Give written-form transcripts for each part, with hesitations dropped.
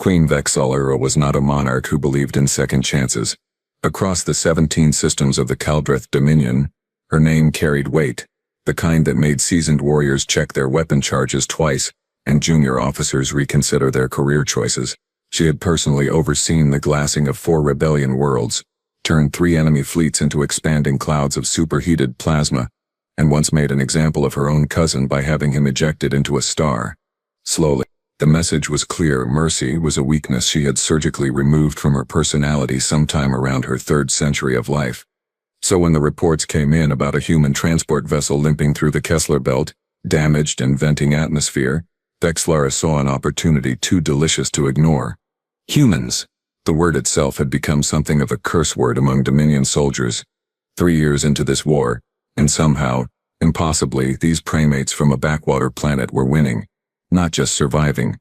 Queen Vexalara was not a monarch who believed in second chances. Across the 17 systems of the Kaldrith Dominion, her name carried weight, the kind that made seasoned warriors check their weapon charges twice and junior officers reconsider their career choices. She had personally overseen the glassing of 4 rebellion worlds, turned 3 enemy fleets into expanding clouds of superheated plasma, and once made an example of her own cousin by having him ejected into a star. Slowly, the message was clear: mercy was a weakness she had surgically removed from her personality sometime around her 3rd century of life. So when the reports came in about a human transport vessel limping through the Kessler Belt, damaged and venting atmosphere, Vexalara saw an opportunity too delicious to ignore. Humans. The word itself had become something of a curse word among Dominion soldiers. 3 years into this war, and somehow, impossibly, these preymates from a backwater planet were winning. Not just surviving.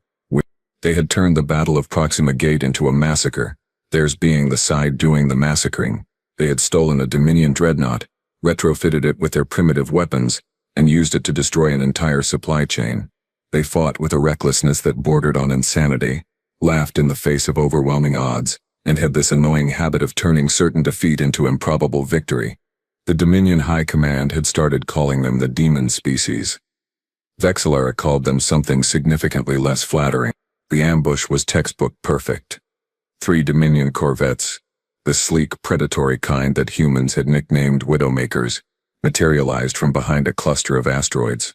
They had turned the Battle of Proxima Gate into a massacre, theirs being the side doing the massacring. They had stolen a Dominion dreadnought, retrofitted it with their primitive weapons, and used it to destroy an entire supply chain. They fought with a recklessness that bordered on insanity, laughed in the face of overwhelming odds, and had this annoying habit of turning certain defeat into improbable victory. The Dominion High Command had started calling them the Demon Species. Vexalara called them something significantly less flattering. The ambush was textbook perfect. 3 Dominion corvettes, the sleek, predatory kind that humans had nicknamed Widowmakers, materialized from behind a cluster of asteroids.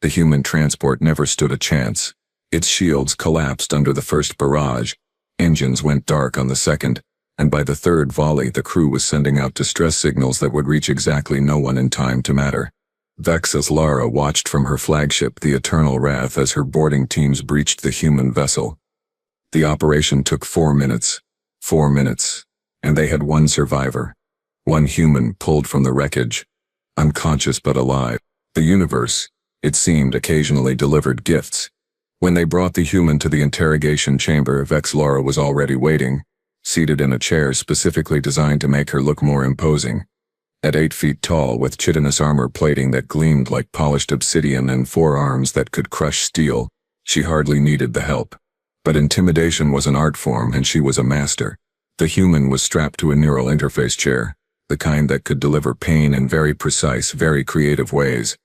The human transport never stood a chance. Its shields collapsed under the first barrage, engines went dark on the second, and by the 3rd volley the crew was sending out distress signals that would reach exactly no one in time to matter. Vexalara watched from her flagship, the Eternal Wrath, as her boarding teams breached the human vessel. The operation took 4 minutes. 4 minutes. And they had 1 survivor. 1 human pulled from the wreckage. Unconscious but alive. The universe, it seemed, occasionally delivered gifts. When they brought the human to the interrogation chamber, Vexalara was already waiting, seated in a chair specifically designed to make her look more imposing. At 8 feet tall, with chitinous armor plating that gleamed like polished obsidian and 4 arms that could crush steel, she hardly needed the help. But intimidation was an art form, and she was a master. The human was strapped to a neural interface chair, the kind that could deliver pain in very precise, very creative ways.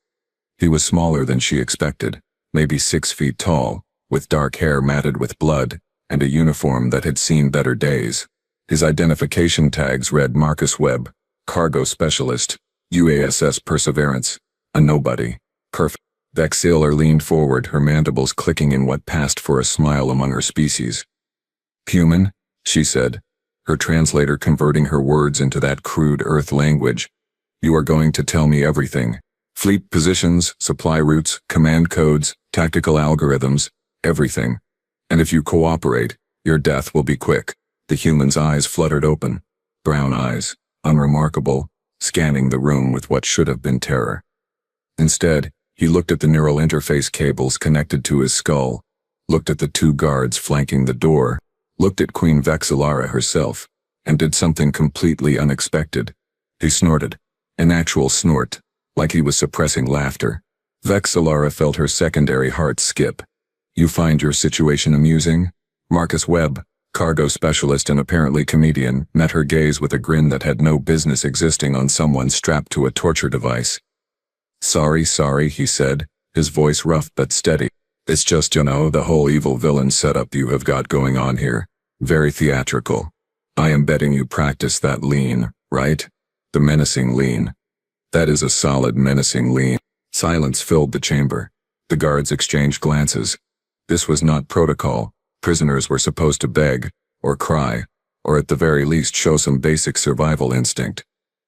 He was smaller than she expected, maybe 6 feet tall, with dark hair matted with blood, and a uniform that had seen better days. His identification tags read Marcus Webb, Cargo Specialist, UASS Perseverance, a nobody. Perfect. Vexalara leaned forward, her mandibles clicking in what passed for a smile among her species. Human, she said, her translator converting her words into that crude Earth language. You are going to tell me everything. Fleet positions, supply routes, command codes, tactical algorithms, everything. And if you cooperate, your death will be quick. The human's eyes fluttered open. Brown eyes, unremarkable, scanning the room with what should have been terror. Instead, he looked at the neural interface cables connected to his skull, looked at the 2 guards flanking the door, looked at Queen Vexalara herself, and did something completely unexpected. He snorted. An actual snort, like he was suppressing laughter. Vexalara felt her secondary heart skip. You find your situation amusing? Marcus Webb, cargo specialist and apparently comedian, met her gaze with a grin that had no business existing on someone strapped to a torture device. Sorry, he said, his voice rough but steady. It's just, the whole evil villain setup you have got going on here. Very theatrical. I am betting you practice that lean, right? The menacing lean. That is a solid menacing lean. Silence filled the chamber. The guards exchanged glances. This was not protocol. Prisoners were supposed to beg, or cry, or at the very least show some basic survival instinct.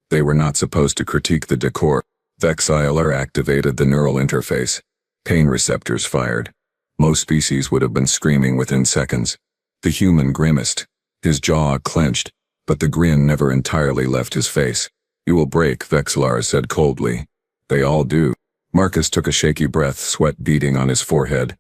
They were not supposed to critique the decor. Vexalara activated the neural interface. Pain receptors fired. Most species would have been screaming within seconds. The human grimaced. His jaw clenched, but the grin never entirely left his face. You will break, Vexalara said coldly. They all do. Marcus took a shaky breath, sweat beading on his forehead.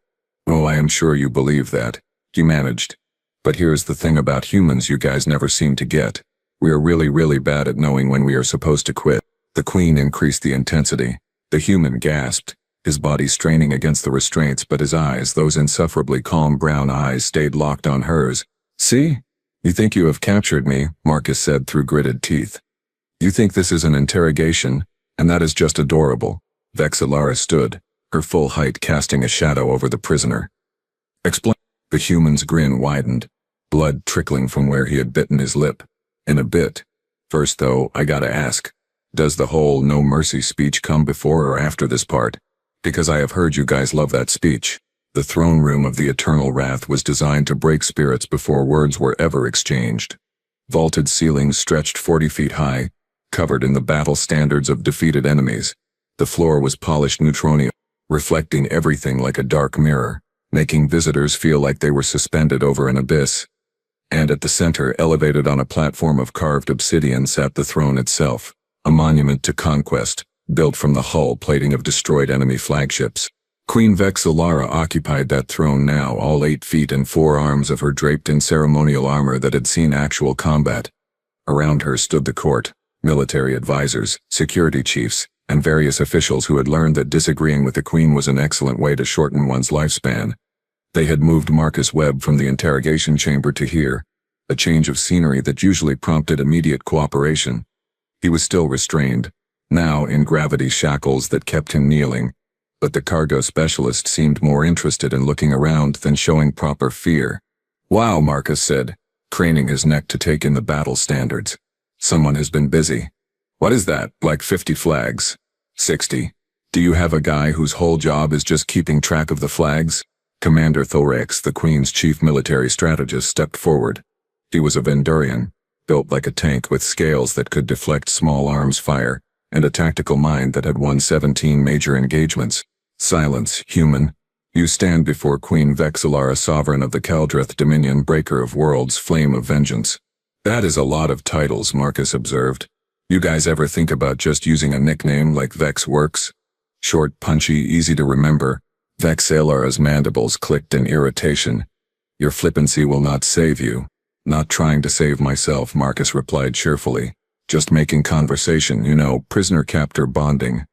Oh, I am sure you believe that. He managed. But here's the thing about humans you guys never seem to get. We are really, really bad at knowing when we are supposed to quit. The Queen increased the intensity. The human gasped. his body straining against the restraints, but his eyes, those insufferably calm brown eyes, stayed locked on hers. "See? You think you have captured me," Marcus said through gritted teeth. "You think this is an interrogation, and that is just adorable." Vexillara stood, her full height casting a shadow over the prisoner. "Explain." The human's grin widened, blood trickling from where he had bitten his lip. "In a bit. First though, I gotta ask, does the whole no mercy speech come before or after this part? Because I have heard you guys love that speech." The throne room of the eternal wrath was designed to break spirits before words were ever exchanged. Vaulted ceilings stretched 40 feet high, covered in the battle standards of defeated enemies. The floor was polished neutronium, reflecting everything like a dark mirror, making visitors feel like they were suspended over an abyss. And at the center, elevated on a platform of carved obsidian, sat the throne itself, a monument to conquest, built from the hull plating of destroyed enemy flagships. Queen Vexillara occupied that throne now, all 8 feet and 4 arms of her draped in ceremonial armor that had seen actual combat. Around her stood the court, military advisors, security chiefs, and various officials who had learned that disagreeing with the queen was an excellent way to shorten one's lifespan. They had moved Marcus Webb from the interrogation chamber to here, a change of scenery that usually prompted immediate cooperation. He was still restrained, now in gravity shackles that kept him kneeling, but the cargo specialist seemed more interested in looking around than showing proper fear. "Wow," Marcus said, craning his neck to take in the battle standards. "Someone has been busy. What is that, like 50 flags? 60? Do you have a guy whose whole job is just keeping track of the flags?" Commander Thorax, the Queen's chief military strategist, stepped forward. He was a Vendurian, built like a tank with scales that could deflect small arms fire, and a tactical mind that had won 17 major engagements. "Silence, human. You stand before Queen Vexillara, sovereign of the Caldreth Dominion, breaker of worlds, flame of vengeance." "That is a lot of titles," Marcus observed. "You guys ever think about just using a nickname like Vex works? Short, punchy, easy to remember." Vexillara's mandibles clicked in irritation. "Your flippancy will not save you." "Not trying to save myself," Marcus replied cheerfully. "Just making conversation, you know, prisoner-captor bonding.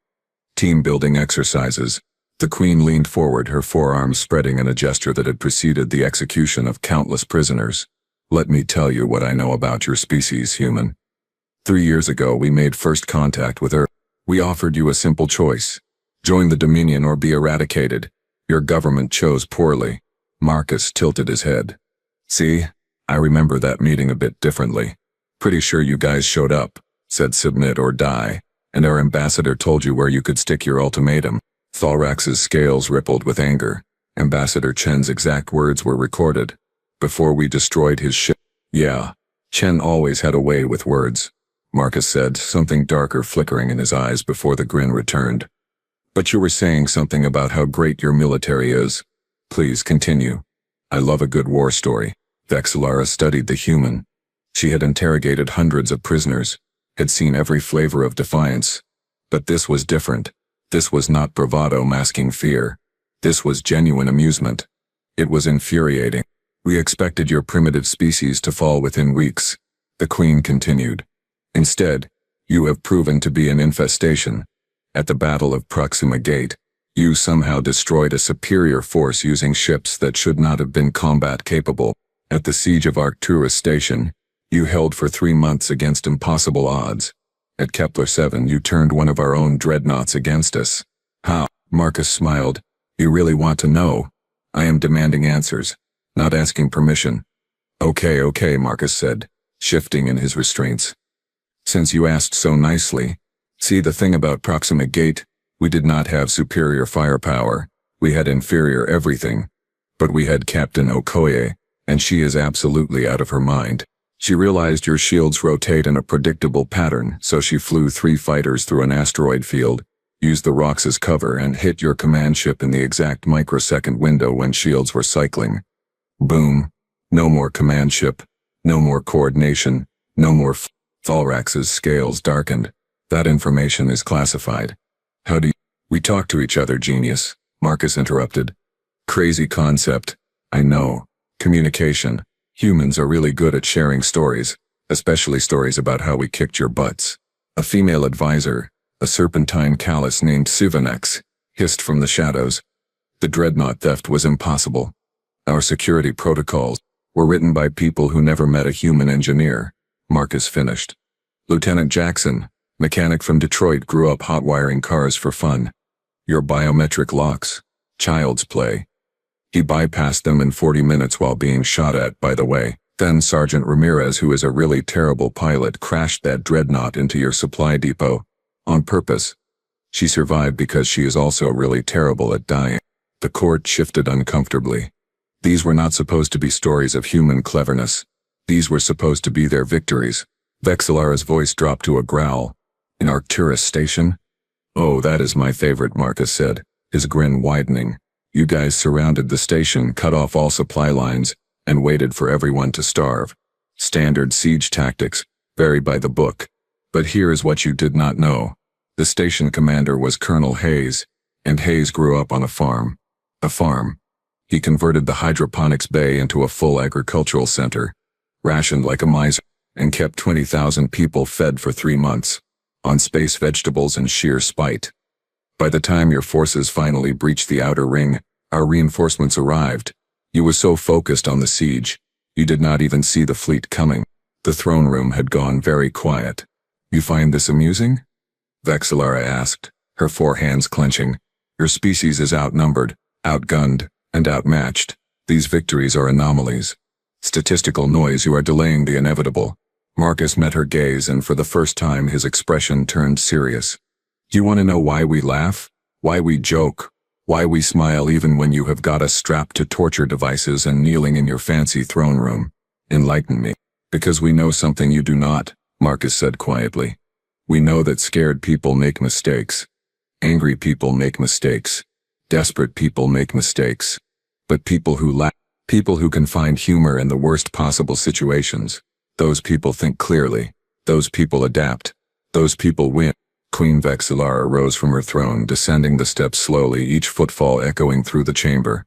Team-building exercises." The Queen leaned forward, her forearms spreading in a gesture that had preceded the execution of countless prisoners. "Let me tell you what I know about your species, human. 3 years ago we made first contact with Earth. We offered you a simple choice. Join the Dominion or be eradicated. Your government chose poorly." Marcus tilted his head. "See, I remember that meeting a bit differently. Pretty sure you guys showed up, said submit or die, and our ambassador told you where you could stick your ultimatum." Thorax's scales rippled with anger. Ambassador Chen's exact words were recorded. "Before we destroyed his ship." "Yeah, Chen always had a way with words," Marcus said, something darker flickering in his eyes before the grin returned. "But you were saying something about how great your military is. Please continue. I love a good war story." Vexillara studied the human. She had interrogated hundreds of prisoners, had seen every flavor of defiance. But this was different. This was not bravado masking fear. This was genuine amusement. It was infuriating. "We expected your primitive species to fall within weeks," the Queen continued. "Instead, you have proven to be an infestation. At the Battle of Proxima Gate, you somehow destroyed a superior force using ships that should not have been combat capable. At the Siege of Arcturus Station, you held for 3 months against impossible odds. At Kepler 7, you turned one of our own dreadnoughts against us." "How?" Marcus smiled. "You really want to know? I am demanding answers, not asking permission." Okay, Marcus said, shifting in his restraints. "Since you asked so nicely. See, the thing about Proxima Gate, we did not have superior firepower. We had inferior everything. But we had Captain Okoye, and she is absolutely out of her mind. She realized your shields rotate in a predictable pattern, so she flew 3 fighters through an asteroid field, used the rocks as cover, and hit your command ship in the exact microsecond window when shields were cycling. Boom. No more command ship. No more coordination. No more Thorax's scales darkened. "That information is classified." "How do you—" "We talk to each other, genius," Marcus interrupted. "Crazy concept. I know. Communication. Humans are really good at sharing stories, especially stories about how we kicked your butts." A female advisor, a serpentine callus named Sivanex, hissed from the shadows. The dreadnought theft was impossible. Our security protocols were written by people who never met a human engineer, Marcus finished. Lieutenant Jackson, mechanic from Detroit, grew up hot wiring cars for fun. Your biometric locks, child's play. He bypassed them in 40 minutes while being shot at, by the way. Then Sergeant Ramirez, who is a really terrible pilot, crashed that dreadnought into your supply depot. On purpose. She survived because she is also really terrible at dying. The court shifted uncomfortably. These were not supposed to be stories of human cleverness. These were supposed to be their victories. Vexillara's voice dropped to a growl. In Arcturus Station? Oh, that is my favorite, Marcus said, his grin widening. You guys surrounded the station, cut off all supply lines, and waited for everyone to starve. Standard siege tactics, very by the book. But here is what you did not know. The station commander was Colonel Hayes, and Hayes grew up on a farm. A farm. He converted the hydroponics bay into a full agricultural center, rationed like a miser, and kept 20,000 people fed for 3 months, on space vegetables and sheer spite. By the time your forces finally breached the outer ring, our reinforcements arrived. You were so focused on the siege, you did not even see the fleet coming. The throne room had gone very quiet. You find this amusing? Vexillara asked, her 4 hands clenching. Your species is outnumbered, outgunned, and outmatched. These victories are anomalies. Statistical noise. You are delaying the inevitable. Marcus met her gaze, and for the first time his expression turned serious. You want to know why we laugh? Why we joke? Why we smile even when you have got us strapped to torture devices and kneeling in your fancy throne room? Enlighten me. Because we know something you do not, Marcus said quietly. We know that scared people make mistakes. Angry people make mistakes. Desperate people make mistakes. But people who laugh, people who can find humor in the worst possible situations, those people think clearly. Those people adapt. Those people win. Queen Vexillara rose from her throne, descending the steps slowly, each footfall echoing through the chamber.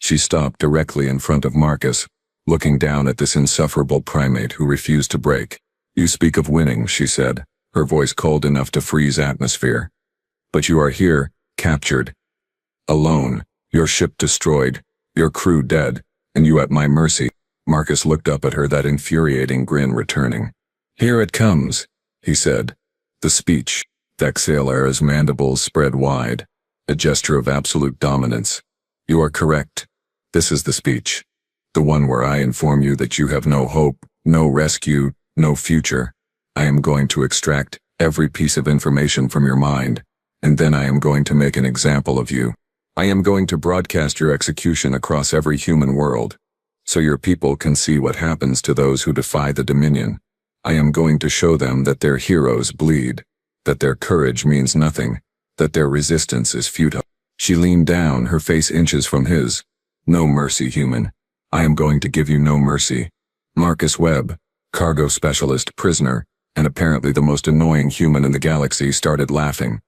She stopped directly in front of Marcus, looking down at this insufferable primate who refused to break. You speak of winning, she said, her voice cold enough to freeze atmosphere. But you are here, captured. Alone, your ship destroyed, your crew dead, and you at my mercy. Marcus looked up at her, that infuriating grin returning. Here it comes, he said. The speech. Vexillara's mandibles spread wide, a gesture of absolute dominance. You are correct. This is the speech. The one where I inform you that you have no hope, no rescue, no future. I am going to extract every piece of information from your mind, and then I am going to make an example of you. I am going to broadcast your execution across every human world, so your people can see what happens to those who defy the Dominion. I am going to show them that their heroes bleed, that their courage means nothing, that their resistance is futile. She leaned down, her face inches from his. No mercy, human. I am going to give you no mercy. Marcus Webb, cargo specialist, prisoner, and apparently the most annoying human in the galaxy, started laughing.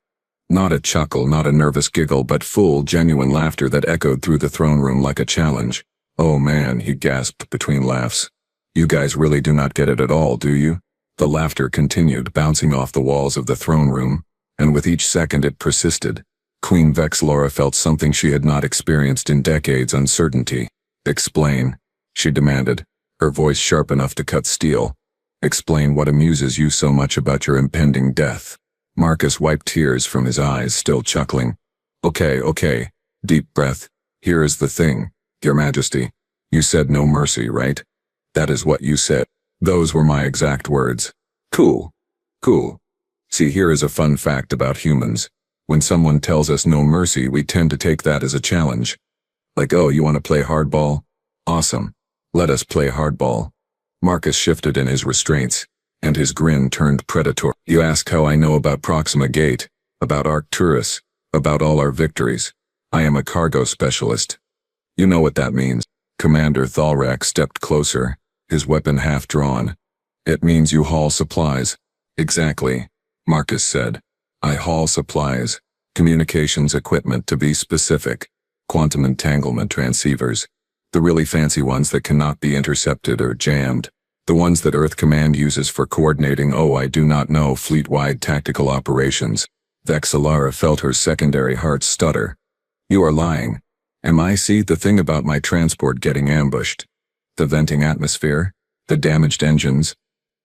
Not a chuckle, not a nervous giggle, but full, genuine laughter that echoed through the throne room like a challenge. Oh man, he gasped between laughs. You guys really do not get it at all, do you? The laughter continued, bouncing off the walls of the throne room, and with each second it persisted. Queen Vexillara felt something she had not experienced in decades: uncertainty. Explain, she demanded, her voice sharp enough to cut steel. Explain what amuses you so much about your impending death. Marcus wiped tears from his eyes, still chuckling. Okay. Deep breath. Here is the thing, Your Majesty. You said no mercy, right? That is what you said. Those were my exact words. Cool. See, here is a fun fact about humans. When someone tells us no mercy, we tend to take that as a challenge. Like, oh, you want to play hardball? Awesome. Let us play hardball. Marcus shifted in his restraints, and his grin turned predatory. You ask how I know about Proxima Gate, about Arcturus, about all our victories. I am a cargo specialist. You know what that means. Commander Thalrak stepped closer, his weapon half drawn. It means you haul supplies. Exactly, Marcus said. I haul supplies, communications equipment to be specific, quantum entanglement transceivers, the really fancy ones that cannot be intercepted or jammed, the ones that Earth Command uses for coordinating, oh I do not know, fleet-wide tactical operations. Vexillara felt her secondary heart stutter. You are lying. See the thing about my transport getting ambushed. The venting atmosphere? The damaged engines?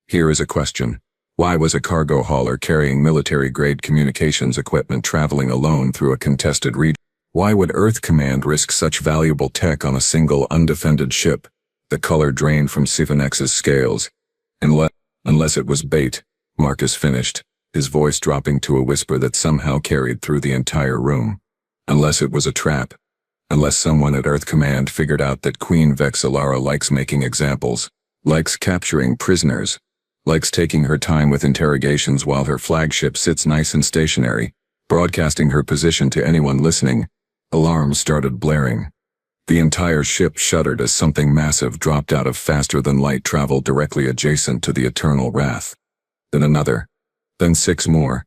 Here is a question. Why was a cargo hauler carrying military-grade communications equipment traveling alone through a contested region? Why would Earth Command risk such valuable tech on a single undefended ship? The color drained from Sivanex's scales. Unless it was bait, Marcus finished, his voice dropping to a whisper that somehow carried through the entire room. Unless it was a trap. Unless someone at Earth Command figured out that Queen Vexillara likes making examples, likes capturing prisoners, likes taking her time with interrogations while her flagship sits nice and stationary, broadcasting her position to anyone listening. Alarms started blaring. The entire ship shuddered as something massive dropped out of faster-than-light travel directly adjacent to the Eternal Wrath. Then another. Then 6 more.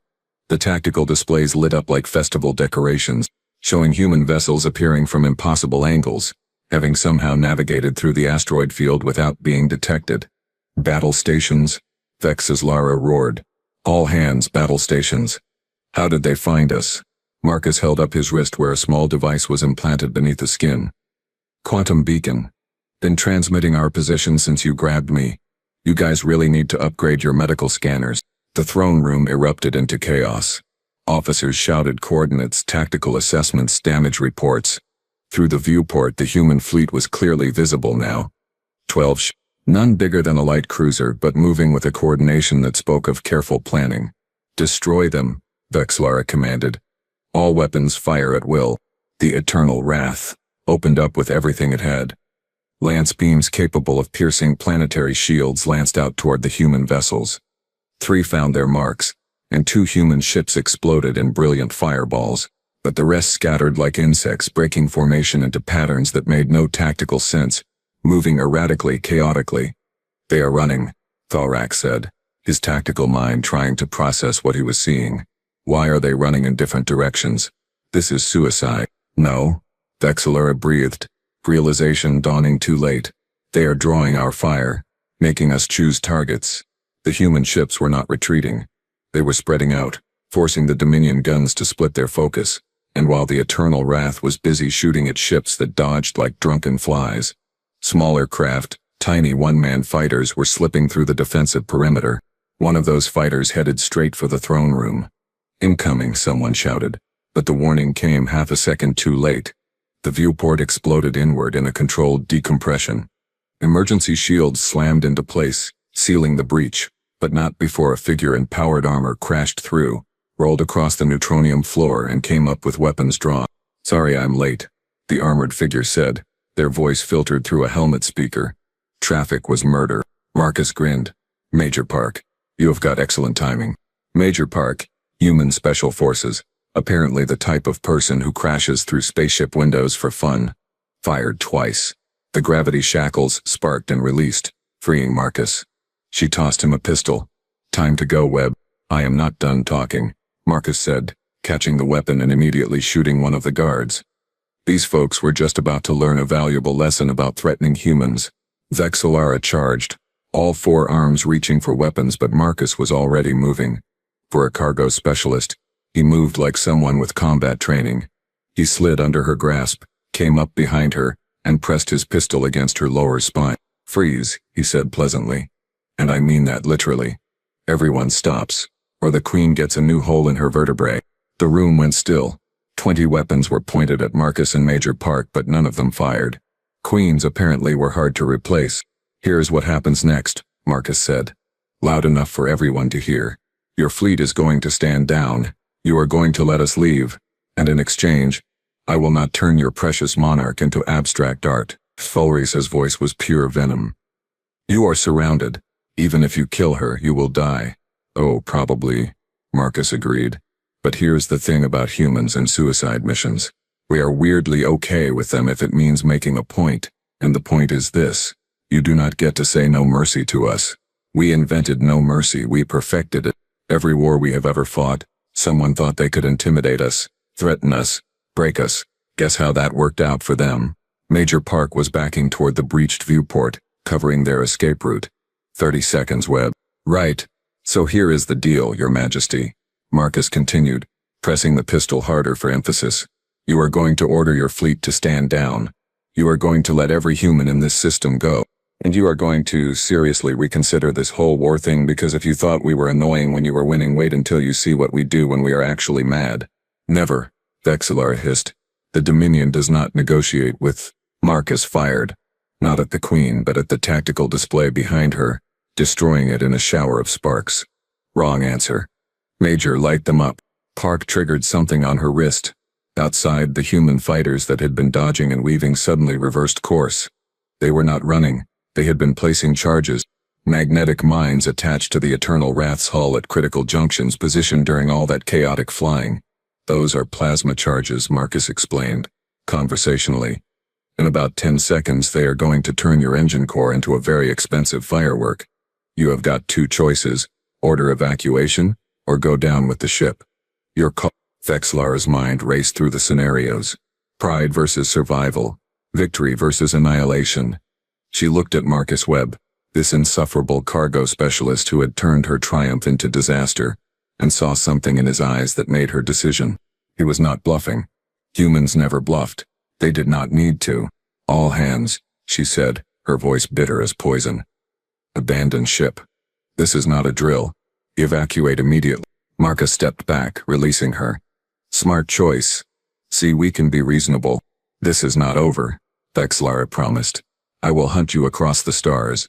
The tactical displays lit up like festival decorations, showing human vessels appearing from impossible angles, having somehow navigated through the asteroid field without being detected. Battle stations? Vexillara roared. All hands, battle stations. How did they find us? Marcus held up his wrist where a small device was implanted beneath the skin. Quantum beacon. Been transmitting our position since you grabbed me. You guys really need to upgrade your medical scanners. The throne room erupted into chaos. Officers shouted coordinates, tactical assessments, damage reports. Through the viewport, the human fleet was clearly visible now. 12 ships. None bigger than a light cruiser, but moving with a coordination that spoke of careful planning. Destroy them, Vexillara commanded. All weapons fire at will. The Eternal Wrath opened up with everything it had. Lance beams capable of piercing planetary shields lanced out toward the human vessels. 3 found their marks, and 2 human ships exploded in brilliant fireballs, but the rest scattered like insects, breaking formation into patterns that made no tactical sense, moving erratically, chaotically. They are running, Thorak said, his tactical mind trying to process what he was seeing. Why are they running in different directions? This is suicide. No, Vexillara breathed, realization dawning too late. They are drawing our fire, making us choose targets. The human ships were not retreating. They were spreading out, forcing the Dominion guns to split their focus, and while the Eternal Wrath was busy shooting at ships that dodged like drunken flies, smaller craft, tiny one-man fighters were slipping through the defensive perimeter. One of those fighters headed straight for the throne room. Incoming, someone shouted, but the warning came half a second too late. The viewport exploded inward in a controlled decompression. Emergency shields slammed into place, sealing the breach, but not before a figure in powered armor crashed through, rolled across the neutronium floor and came up with weapons drawn. Sorry I'm late, the armored figure said, their voice filtered through a helmet speaker. Traffic was murder. Marcus grinned. Major Park, you have got excellent timing. Major Park, human special forces, apparently the type of person who crashes through spaceship windows for fun. Fired twice. The gravity shackles sparked and released, freeing Marcus. She tossed him a pistol. Time to go, Webb. I am not done talking, Marcus said, catching the weapon and immediately shooting one of the guards. These folks were just about to learn a valuable lesson about threatening humans. Vexillara charged, all 4 arms reaching for weapons, but Marcus was already moving. For a cargo specialist, he moved like someone with combat training. He slid under her grasp, came up behind her, and pressed his pistol against her lower spine. Freeze, he said pleasantly. And I mean that literally. Everyone stops, or the Queen gets a new hole in her vertebrae. The room went still. 20 weapons were pointed at Marcus and Major Park, but none of them fired. Queens apparently were hard to replace. Here's what happens next, Marcus said. Loud enough for everyone to hear. Your fleet is going to stand down. You are going to let us leave. And in exchange, I will not turn your precious monarch into abstract art. Fulrisa's voice was pure venom. You are surrounded. Even if you kill her, you will die. Oh, probably, Marcus agreed. But here's the thing about humans and suicide missions. We are weirdly okay with them if it means making a point, and the point is this. You do not get to say no mercy to us. We invented no mercy, we perfected it. Every war we have ever fought, someone thought they could intimidate us, threaten us, break us. Guess how that worked out for them? Major Park was backing toward the breached viewport, covering their escape route. 30 seconds, Webb. Right. So here is the deal, Your Majesty. Marcus continued. pressing the pistol harder for emphasis. You are going to order your fleet to stand down. You are going to let every human in this system go. And you are going to seriously reconsider this whole war thing, because if you thought we were annoying when you were winning, wait until you see what we do when we are actually mad. Never, Vexillar hissed. The Dominion does not negotiate with. Marcus fired. Not at the Queen, but at the tactical display behind her, destroying it in a shower of sparks. Wrong answer. Major, light them up. Park triggered something on her wrist. Outside, the human fighters that had been dodging and weaving suddenly reversed course. They were not running. They had been placing charges. Magnetic mines attached to the Eternal Wrath's hull at critical junctions positioned during all that chaotic flying. Those are plasma charges, Marcus explained, conversationally. In about 10 seconds they are going to turn your engine core into a very expensive firework. You have got two choices: order evacuation, or go down with the ship. Your call. Vexillar's mind raced through the scenarios. Pride versus survival. Victory versus annihilation. She looked at Marcus Webb, this insufferable cargo specialist who had turned her triumph into disaster, and saw something in his eyes that made her decision. He was not bluffing. Humans never bluffed. They did not need to. All hands, she said, her voice bitter as poison. Abandon ship. This is not a drill. Evacuate immediately. Marcus stepped back, releasing her. Smart choice. See, we can be reasonable. This is not over, Vexillar promised. I will hunt you across the stars.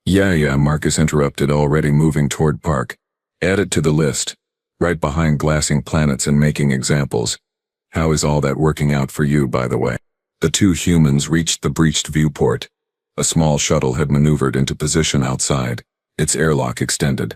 Yeah, Marcus interrupted, already moving toward Park. Add it to the list. Right behind glassing planets and making examples. How is all that working out for you, by the way? The two humans reached the breached viewport. A small shuttle had maneuvered into position outside, its airlock extended.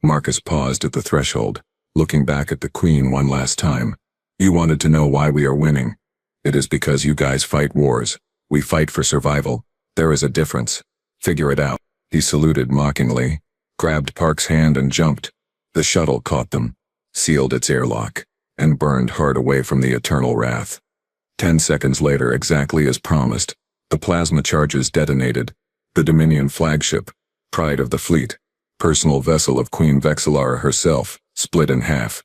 Marcus paused at the threshold, looking back at the Queen one last time. You wanted to know why we are winning. It is because you guys fight wars. We fight for survival. There is a difference. Figure it out. He saluted mockingly, grabbed Park's hand and jumped. The shuttle caught them, sealed its airlock, and burned hard away from the Eternal Wrath. 10 seconds later, exactly as promised, the plasma charges detonated. The Dominion flagship, pride of the fleet, personal vessel of Queen Vexillar herself, split in half.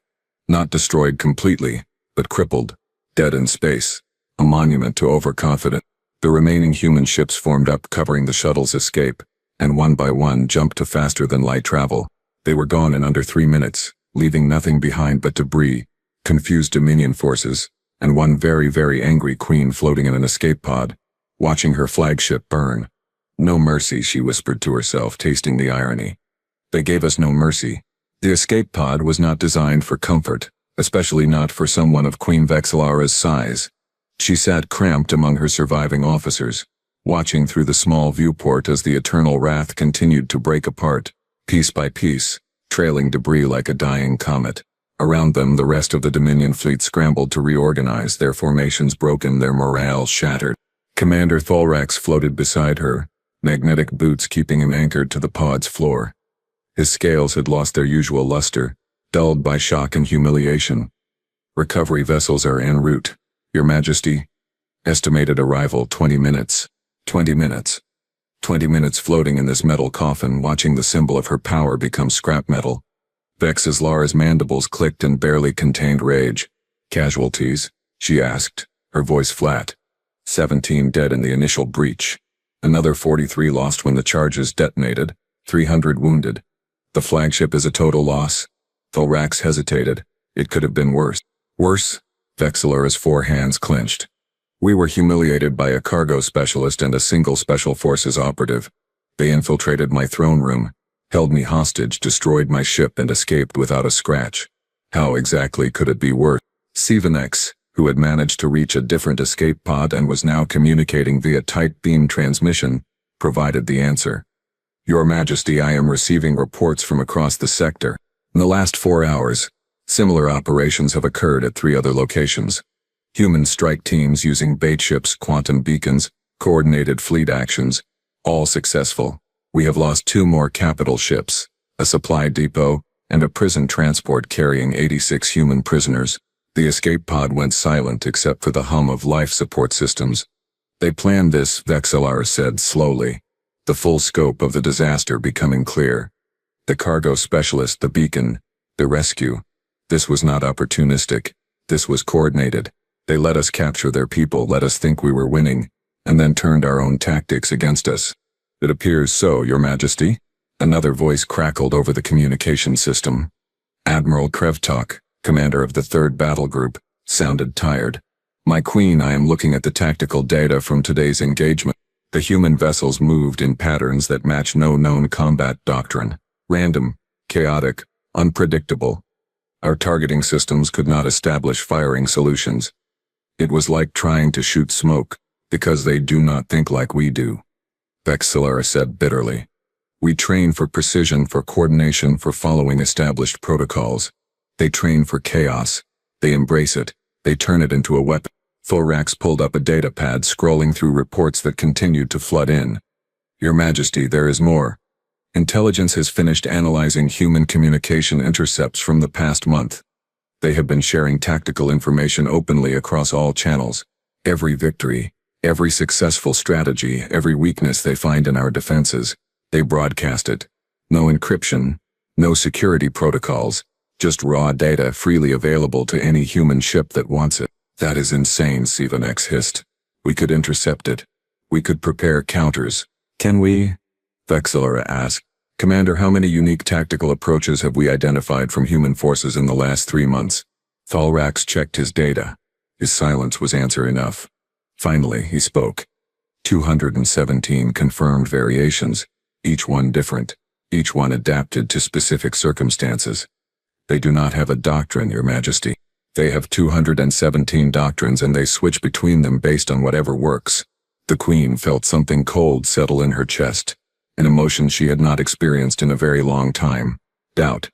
Not destroyed completely, but crippled, dead in space, a monument to overconfidence. The remaining human ships formed up, covering the shuttle's escape, and one by one jumped to faster-than-light travel. They were gone in under 3 minutes, leaving nothing behind but debris, confused Dominion forces, and one very, very angry Queen floating in an escape pod, watching her flagship burn. No mercy, she whispered to herself, tasting the irony. They gave us no mercy. The escape pod was not designed for comfort, especially not for someone of Queen Vexillar's size. She sat cramped among her surviving officers, watching through the small viewport as the Eternal Wrath continued to break apart, piece by piece, trailing debris like a dying comet. Around them, the rest of the Dominion fleet scrambled to reorganize, their formations broken, their morale shattered. Commander Tholrax floated beside her, magnetic boots keeping him anchored to the pod's floor. His scales had lost their usual luster, dulled by shock and humiliation. Recovery vessels are en route, Your Majesty. Estimated arrival 20 minutes. 20 minutes. 20 minutes floating in this metal coffin, watching the symbol of her power become scrap metal. Vexillar's mandibles clicked and barely contained rage. Casualties? She asked, her voice flat. 17 dead in the initial breach. Another 43 lost when the charges detonated. 300 wounded. The flagship is a total loss. Tholrax hesitated. It could have been worse. Worse? Vexillar's 4 hands clenched. We were humiliated by a cargo specialist and a single special forces operative. They infiltrated my throne room, held me hostage, destroyed my ship, and escaped without a scratch. How exactly could it be worse? Sevenex, who had managed to reach a different escape pod and was now communicating via tight beam transmission, provided the answer. Your Majesty, I am receiving reports from across the sector. In the last 4 hours, similar operations have occurred at 3 other locations. Human strike teams using bait ships, quantum beacons, coordinated fleet actions, all successful. We have lost 2 more capital ships, a supply depot, and a prison transport carrying 86 human prisoners. The escape pod went silent except for the hum of life support systems. They planned this, Vexillar said slowly, the full scope of the disaster becoming clear. The cargo specialist, the beacon, the rescue. This was not opportunistic. This was coordinated. They let us capture their people, let us think we were winning, and then turned our own tactics against us. It appears so, Your Majesty. Another voice crackled over the communication system. Admiral Krevtok, commander of the 3rd Battle Group, sounded tired. My queen, I am looking at the tactical data from today's engagement. The human vessels moved in patterns that match no known combat doctrine. Random, chaotic, unpredictable. Our targeting systems could not establish firing solutions. It was like trying to shoot smoke, because they do not think like we do. Vexillara said bitterly. We train for precision, for coordination, for following established protocols. They train for chaos. They embrace it. They turn it into a weapon. Thorax pulled up a data pad, scrolling through reports that continued to flood in. Your Majesty, there is more. Intelligence has finished analyzing human communication intercepts from the past month. They have been sharing tactical information openly across all channels. Every victory, every successful strategy, every weakness they find in our defenses, they broadcast it. No encryption, no security protocols, just raw data freely available to any human ship that wants it. That is insane, Sivanex hissed. We could intercept it. We could prepare counters. Can we? Vexillara asked. Commander, how many unique tactical approaches have we identified from human forces in the last 3 months? Thorax checked his data. His silence was answer enough. Finally, he spoke. 217 confirmed variations, each one different, each one adapted to specific circumstances. They do not have a doctrine, Your Majesty. They have 217 doctrines and they switch between them based on whatever works. The Queen felt something cold settle in her chest, an emotion she had not experienced in a very long time. Doubt.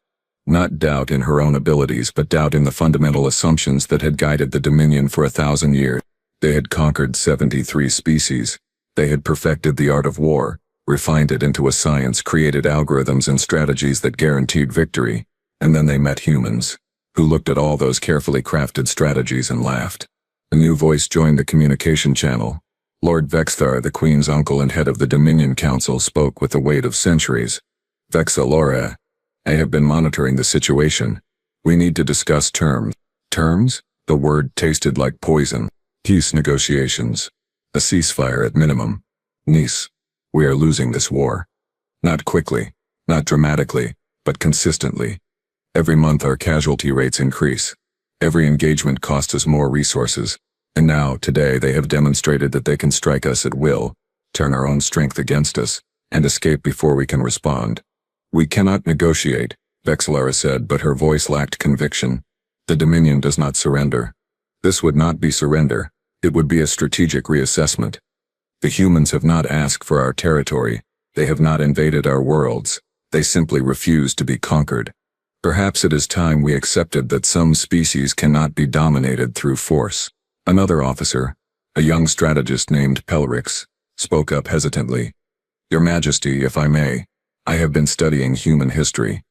Not doubt in her own abilities, but doubt in the fundamental assumptions that had guided the Dominion for 1,000 years. They had conquered 73 species. They had perfected the art of war, refined it into a science, created algorithms and strategies that guaranteed victory, and then they met humans, who looked at all those carefully crafted strategies and laughed. A new voice joined the communication channel. Lord Vexthar, the Queen's uncle and head of the Dominion Council, spoke with the weight of centuries. Vexillara, I have been monitoring the situation. We need to discuss terms. Terms? The word tasted like poison. Peace negotiations. A ceasefire at minimum. Nice. We are losing this war. Not quickly, not dramatically, but consistently. Every month our casualty rates increase. Every engagement costs us more resources. And now, today, they have demonstrated that they can strike us at will, turn our own strength against us, and escape before we can respond. We cannot negotiate, Vexillara said, but her voice lacked conviction. The Dominion does not surrender. This would not be surrender. It would be a strategic reassessment. The humans have not asked for our territory. They have not invaded our worlds. They simply refuse to be conquered. Perhaps it is time we accepted that some species cannot be dominated through force. Another officer, a young strategist named Pelrix, spoke up hesitantly. Your Majesty, if I may, I have been studying human history.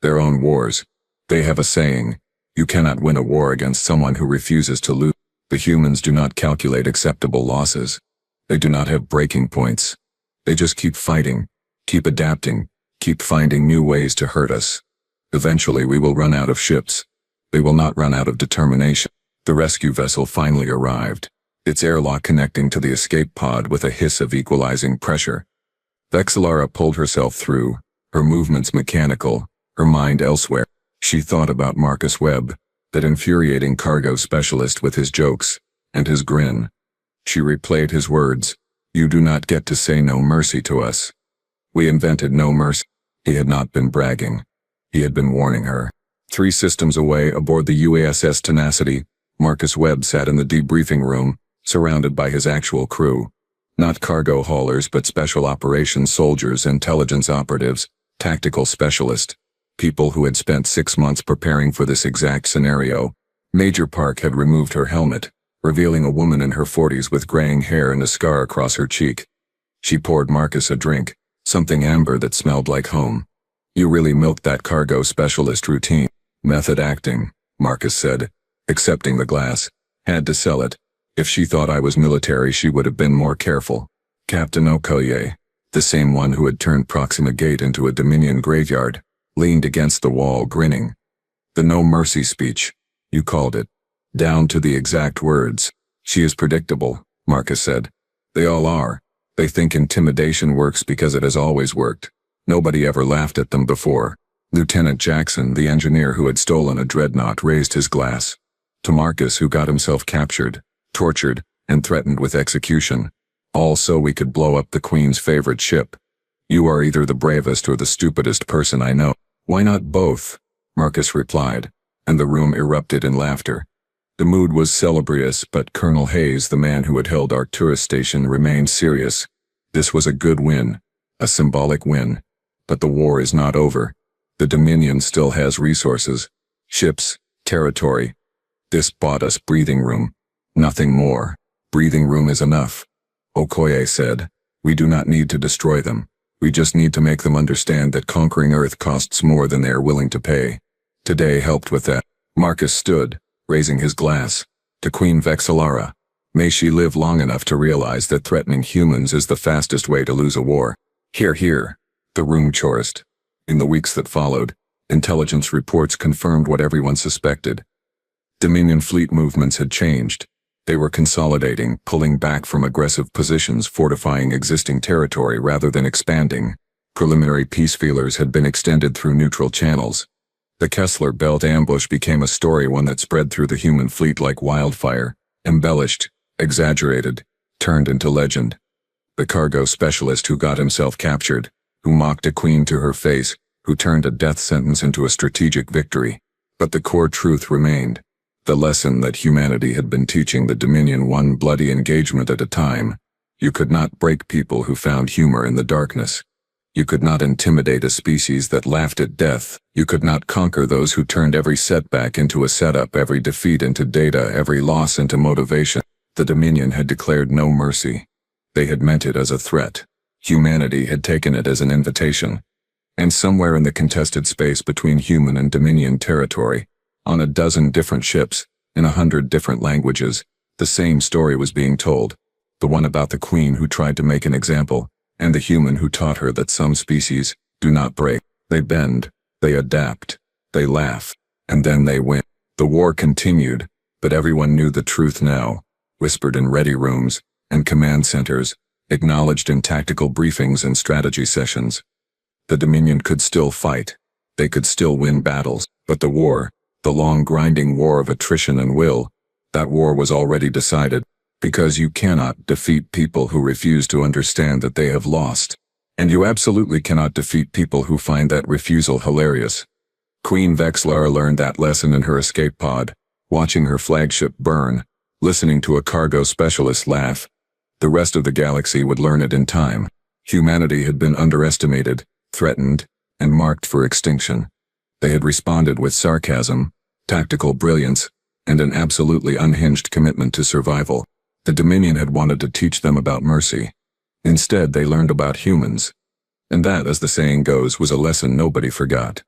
Their own wars. They have a saying, you cannot win a war against someone who refuses to lose. The humans do not calculate acceptable losses. They do not have breaking points. They just keep fighting, keep adapting, keep finding new ways to hurt us. Eventually we will run out of ships. They will not run out of determination. The rescue vessel finally arrived, its airlock connecting to the escape pod with a hiss of equalizing pressure. Vexillara pulled herself through, her movements mechanical, her mind elsewhere. She thought about Marcus Webb, that infuriating cargo specialist with his jokes, and his grin. She replayed his words, you do not get to say no mercy to us. We invented no mercy. He had not been bragging. He had been warning her. 3 systems away aboard the UASS Tenacity, Marcus Webb sat in the debriefing room, surrounded by his actual crew. Not cargo haulers but special operations soldiers, intelligence operatives, tactical specialists. People who had spent 6 months preparing for this exact scenario. Major Park had removed her helmet, revealing a woman in her 40s with graying hair and a scar across her cheek. She poured Marcus a drink, something amber that smelled like home. You really milked that cargo specialist routine. Method acting, Marcus said, accepting the glass. Had to sell it. If she thought I was military, she would have been more careful. Captain Okoye, the same one who had turned Proxima Gate into a Dominion graveyard, leaned against the wall grinning. The no mercy speech. You called it. Down to the exact words. She is predictable, Marcus said. They all are. They think intimidation works because it has always worked. Nobody ever laughed at them before. Lieutenant Jackson, the engineer who had stolen a dreadnought, raised his glass. To Marcus, who got himself captured, tortured, and threatened with execution. All so we could blow up the Queen's favorite ship. You are either the bravest or the stupidest person I know. Why not both? Marcus replied, and the room erupted in laughter. The mood was celebrous, but Colonel Hayes, the man who had held Arcturus Station, remained serious. This was a good win, a symbolic win. But the war is not over. The Dominion still has resources, ships, territory. This bought us breathing room. Nothing more. Breathing room is enough. Okoye said, we do not need to destroy them. We just need to make them understand that conquering Earth costs more than they are willing to pay. Today helped with that. Marcus stood, raising his glass. To Queen Vexillara. May she live long enough to realize that threatening humans is the fastest way to lose a war. Hear, hear. The room chorused. In the weeks that followed, intelligence reports confirmed what everyone suspected. Dominion fleet movements had changed. They were consolidating, pulling back from aggressive positions, fortifying existing territory rather than expanding. Preliminary peace feelers had been extended through neutral channels. The Kessler Belt ambush became a story, one that spread through the human fleet like wildfire, embellished, exaggerated, turned into legend. The cargo specialist who got himself captured, who mocked a queen to her face, who turned a death sentence into a strategic victory. But the core truth remained. The lesson that humanity had been teaching the Dominion, one bloody engagement at a time. You could not break people who found humor in the darkness. You could not intimidate a species that laughed at death. You could not conquer those who turned every setback into a setup, every defeat into data, every loss into motivation. The Dominion had declared no mercy. They had meant it as a threat. Humanity had taken it as an invitation. And somewhere in the contested space between human and Dominion territory, on a dozen different ships, in 100 different languages, the same story was being told. The one about the queen who tried to make an example, and the human who taught her that some species do not break. They bend, they adapt, they laugh, and then they win. The war continued, but everyone knew the truth now, whispered in ready rooms and command centers, acknowledged in tactical briefings and strategy sessions. The Dominion could still fight. They could still win battles, but the war, the long grinding war of attrition and will, that war was already decided, because you cannot defeat people who refuse to understand that they have lost. And you absolutely cannot defeat people who find that refusal hilarious. Queen Vexillara learned that lesson in her escape pod, watching her flagship burn, listening to a cargo specialist laugh. The rest of the galaxy would learn it in time. Humanity had been underestimated, threatened, and marked for extinction. They had responded with sarcasm, tactical brilliance, and an absolutely unhinged commitment to survival. The Dominion had wanted to teach them about mercy. Instead, they learned about humans. And that, as the saying goes, was a lesson nobody forgot.